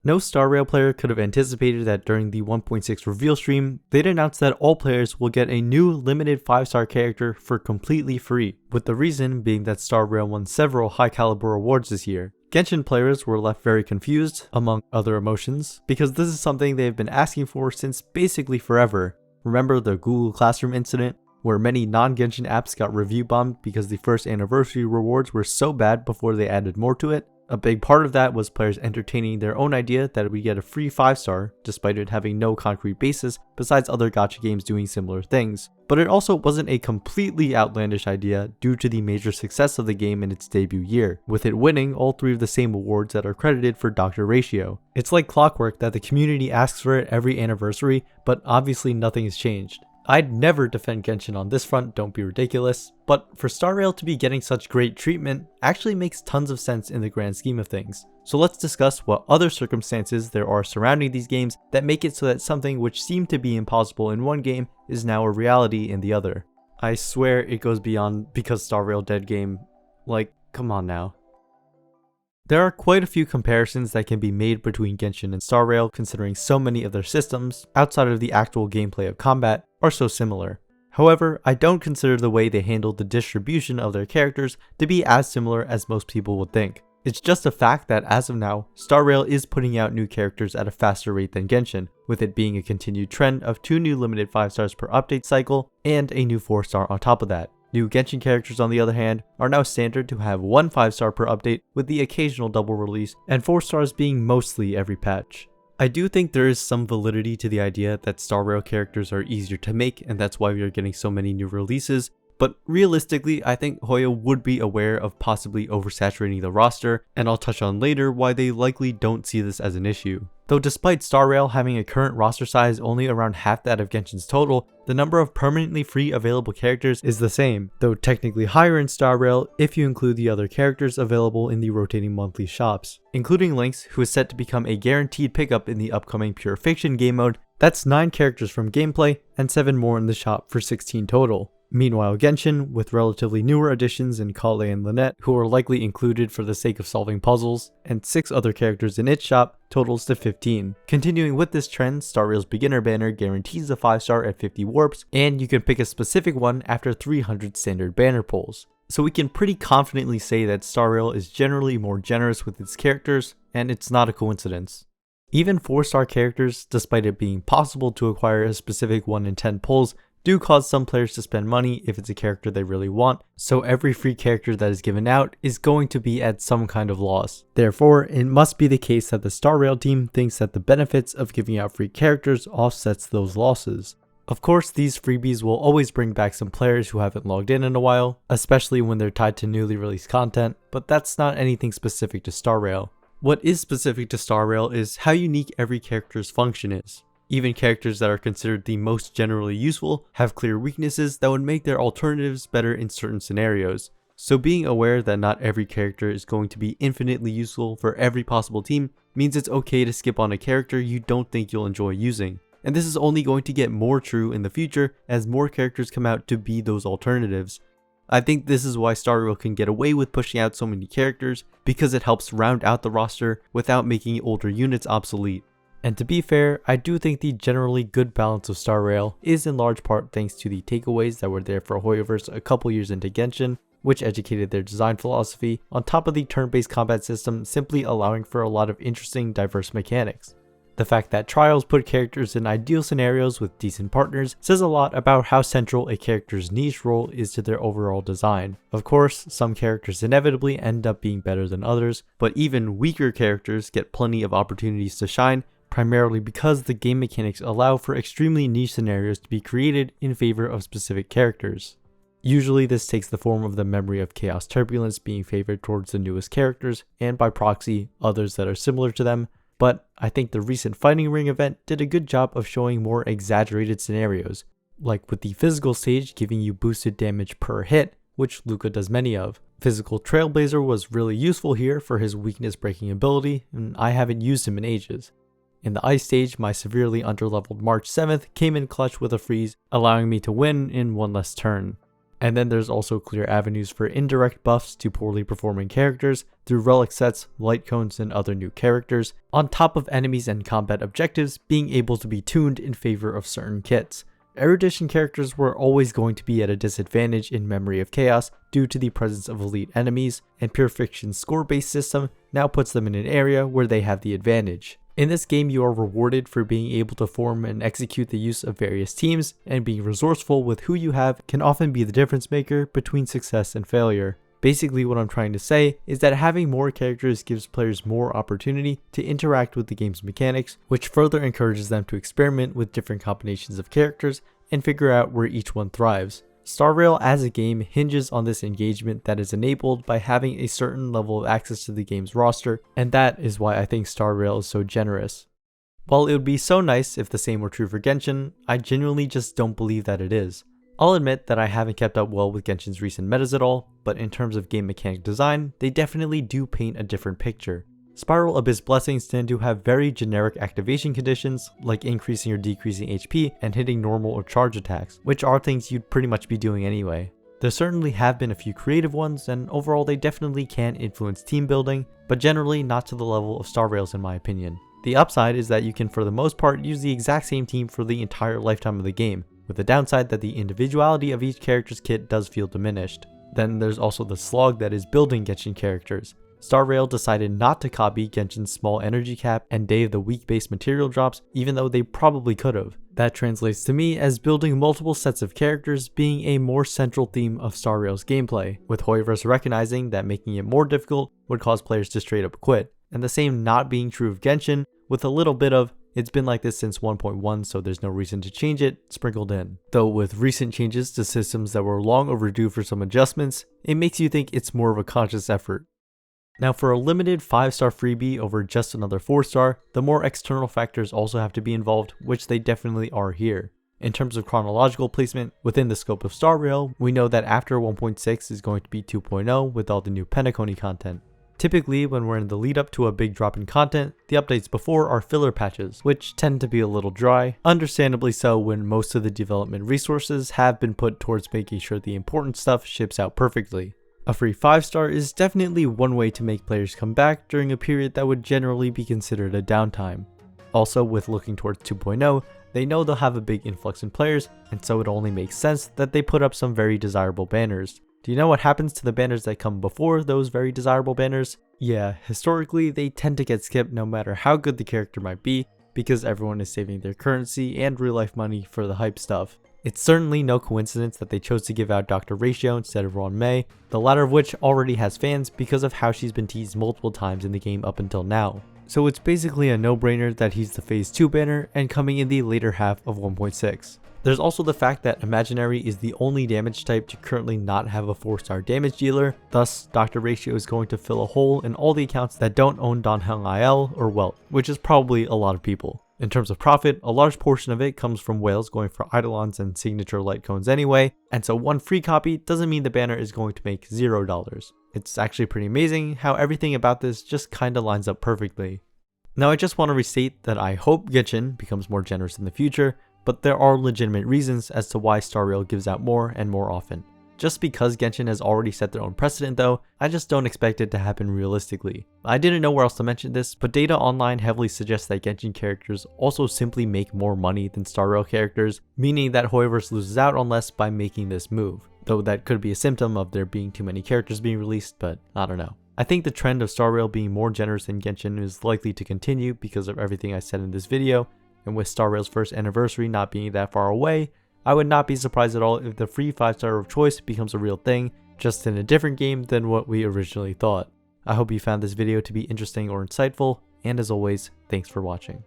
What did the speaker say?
No Star Rail player could have anticipated that during the 1.6 reveal stream, they'd announce that all players will get a new limited 5-star character for completely free, with the reason being that Star Rail won several high caliber awards this year. Genshin players were left very confused, among other emotions, because this is something they've been asking for since basically forever. Remember the Google Classroom incident, where many non-Genshin apps got review bombed because the first anniversary rewards were so bad before they added more to it? A big part of that was players entertaining their own idea that we get a free 5-star, despite it having no concrete basis besides other gacha games doing similar things. But it also wasn't a completely outlandish idea due to the major success of the game in its debut year, with it winning all 3 of the same awards that are credited for Dr. Ratio. It's like clockwork that the community asks for it every anniversary, but obviously nothing has changed. I'd never defend Genshin on this front, don't be ridiculous, but for Star Rail to be getting such great treatment actually makes tons of sense in the grand scheme of things. So let's discuss what other circumstances there are surrounding these games that make it so that something which seemed to be impossible in one game is now a reality in the other. I swear it goes beyond because Star Rail dead game, like, come on now. There are quite a few comparisons that can be made between Genshin and Star Rail, considering so many of their systems, outside of the actual gameplay of combat, are so similar. However, I don't consider the way they handled the distribution of their characters to be as similar as most people would think. It's just a fact that as of now, Star Rail is putting out new characters at a faster rate than Genshin, with it being a continued trend of 2 new limited 5-stars per update cycle and a new 4-star on top of that. New Genshin characters, on the other hand, are now standard to have 1 5-star per update with the occasional double release, and 4 stars being mostly every patch. I do think there is some validity to the idea that Star Rail characters are easier to make and that's why we are getting so many new releases, but realistically I think Hoyo would be aware of possibly oversaturating the roster, and I'll touch on later why they likely don't see this as an issue. Though despite Star Rail having a current roster size only around half that of Genshin's total, the number of permanently free available characters is the same, though technically higher in Star Rail if you include the other characters available in the rotating monthly shops. Including Lynx, who is set to become a guaranteed pickup in the upcoming Pure Fiction game mode, that's 9 characters from gameplay and 7 more in the shop for 16 total. Meanwhile, Genshin, with relatively newer additions in Kale and Lynette, who are likely included for the sake of solving puzzles, and 6 other characters in its shop, totals to 15. Continuing with this trend, Star Rail's beginner banner guarantees a 5-star at 50 warps, and you can pick a specific one after 300 standard banner pulls. So we can pretty confidently say that Star Rail is generally more generous with its characters, and it's not a coincidence. Even 4-star characters, despite it being possible to acquire a specific 1 in 10 pulls, do cause some players to spend money if it's a character they really want, so every free character that is given out is going to be at some kind of loss. Therefore, it must be the case that the Star Rail team thinks that the benefits of giving out free characters offsets those losses. Of course, these freebies will always bring back some players who haven't logged in a while, especially when they're tied to newly released content, but that's not anything specific to Star Rail. What is specific to Star Rail is how unique every character's function is. Even characters that are considered the most generally useful have clear weaknesses that would make their alternatives better in certain scenarios. So being aware that not every character is going to be infinitely useful for every possible team means it's okay to skip on a character you don't think you'll enjoy using. And this is only going to get more true in the future as more characters come out to be those alternatives. I think this is why Star Rail can get away with pushing out so many characters, because it helps round out the roster without making older units obsolete. And to be fair, I do think the generally good balance of Star Rail is in large part thanks to the takeaways that were there for Hoyoverse a couple years into Genshin, which educated their design philosophy, on top of the turn-based combat system simply allowing for a lot of interesting, diverse mechanics. The fact that Trials put characters in ideal scenarios with decent partners says a lot about how central a character's niche role is to their overall design. Of course, some characters inevitably end up being better than others, but even weaker characters get plenty of opportunities to shine, primarily because the game mechanics allow for extremely niche scenarios to be created in favor of specific characters. Usually this takes the form of the Memory of Chaos Turbulence being favored towards the newest characters, and by proxy, others that are similar to them, but I think the recent Fighting Ring event did a good job of showing more exaggerated scenarios, like with the physical stage giving you boosted damage per hit, which Luca does many of. Physical Trailblazer was really useful here for his weakness breaking ability, and I haven't used him in ages. In the ice stage, my severely underleveled March 7th came in clutch with a freeze, allowing me to win in one less turn. And then there's also clear avenues for indirect buffs to poorly performing characters through relic sets, light cones, and other new characters, on top of enemies and combat objectives being able to be tuned in favor of certain kits. Erudition characters were always going to be at a disadvantage in Memory of Chaos due to the presence of elite enemies, and Pure Fiction's score-based system now puts them in an area where they have the advantage. In this game, you are rewarded for being able to form and execute the use of various teams, and being resourceful with who you have can often be the difference maker between success and failure. Basically, what I'm trying to say is that having more characters gives players more opportunity to interact with the game's mechanics, which further encourages them to experiment with different combinations of characters and figure out where each one thrives. Star Rail as a game hinges on this engagement that is enabled by having a certain level of access to the game's roster, and that is why I think Star Rail is so generous. While it would be so nice if the same were true for Genshin, I genuinely just don't believe that it is. I'll admit that I haven't kept up well with Genshin's recent metas at all, but in terms of game mechanic design, they definitely do paint a different picture. Spiral Abyss Blessings tend to have very generic activation conditions, like increasing or decreasing HP and hitting normal or charge attacks, which are things you'd pretty much be doing anyway. There certainly have been a few creative ones, and overall they definitely can influence team building, but generally not to the level of Star Rail's in my opinion. The upside is that you can for the most part use the exact same team for the entire lifetime of the game, with the downside that the individuality of each character's kit does feel diminished. Then there's also the slog that is building Genshin characters. Star Rail decided not to copy Genshin's small energy cap and Day of the Week based material drops, even though they probably could have. That translates to me as building multiple sets of characters being a more central theme of Star Rail's gameplay, with Hoyoverse recognizing that making it more difficult would cause players to straight up quit, and the same not being true of Genshin, with a little bit of "it's been like this since 1.1 so there's no reason to change it" sprinkled in. Though with recent changes to systems that were long overdue for some adjustments, it makes you think it's more of a conscious effort. Now for a limited 5-star freebie over just another 4-star, the more external factors also have to be involved, which they definitely are here. In terms of chronological placement, within the scope of Star Rail, we know that after 1.6 is going to be 2.0 with all the new Penacony content. Typically, when we're in the lead up to a big drop in content, the updates before are filler patches, which tend to be a little dry, understandably so when most of the development resources have been put towards making sure the important stuff ships out perfectly. A free 5-star is definitely one way to make players come back during a period that would generally be considered a downtime. Also, with looking towards 2.0, they know they'll have a big influx in players, and so it only makes sense that they put up some very desirable banners. Do you know what happens to the banners that come before those very desirable banners? Yeah, historically they tend to get skipped no matter how good the character might be, because everyone is saving their currency and real life money for the hype stuff. It's certainly no coincidence that they chose to give out Dr. Ratio instead of Ron May, the latter of which already has fans because of how she's been teased multiple times in the game up until now. So it's basically a no-brainer that he's the Phase 2 banner and coming in the later half of 1.6. There's also the fact that Imaginary is the only damage type to currently not have a 4-star damage dealer, thus Dr. Ratio is going to fill a hole in all the accounts that don't own Dongheng IL or Welt, which is probably a lot of people. In terms of profit, a large portion of it comes from whales going for Eidolons and signature light cones anyway, and so one free copy doesn't mean the banner is going to make $0. It's actually pretty amazing how everything about this just kinda lines up perfectly. Now I just want to restate that I hope Genshin becomes more generous in the future, but there are legitimate reasons as to why Star Rail gives out more and more often. Just because Genshin has already set their own precedent though, I just don't expect it to happen realistically. I didn't know where else to mention this, but data online heavily suggests that Genshin characters also simply make more money than Star Rail characters, meaning that Hoyoverse loses out on less by making this move. Though that could be a symptom of there being too many characters being released, but I don't know. I think the trend of Star Rail being more generous than Genshin is likely to continue because of everything I said in this video, and with Star Rail's first anniversary not being that far away, I would not be surprised at all if the free 5-star of choice becomes a real thing, just in a different game than what we originally thought. I hope you found this video to be interesting or insightful, and as always, thanks for watching.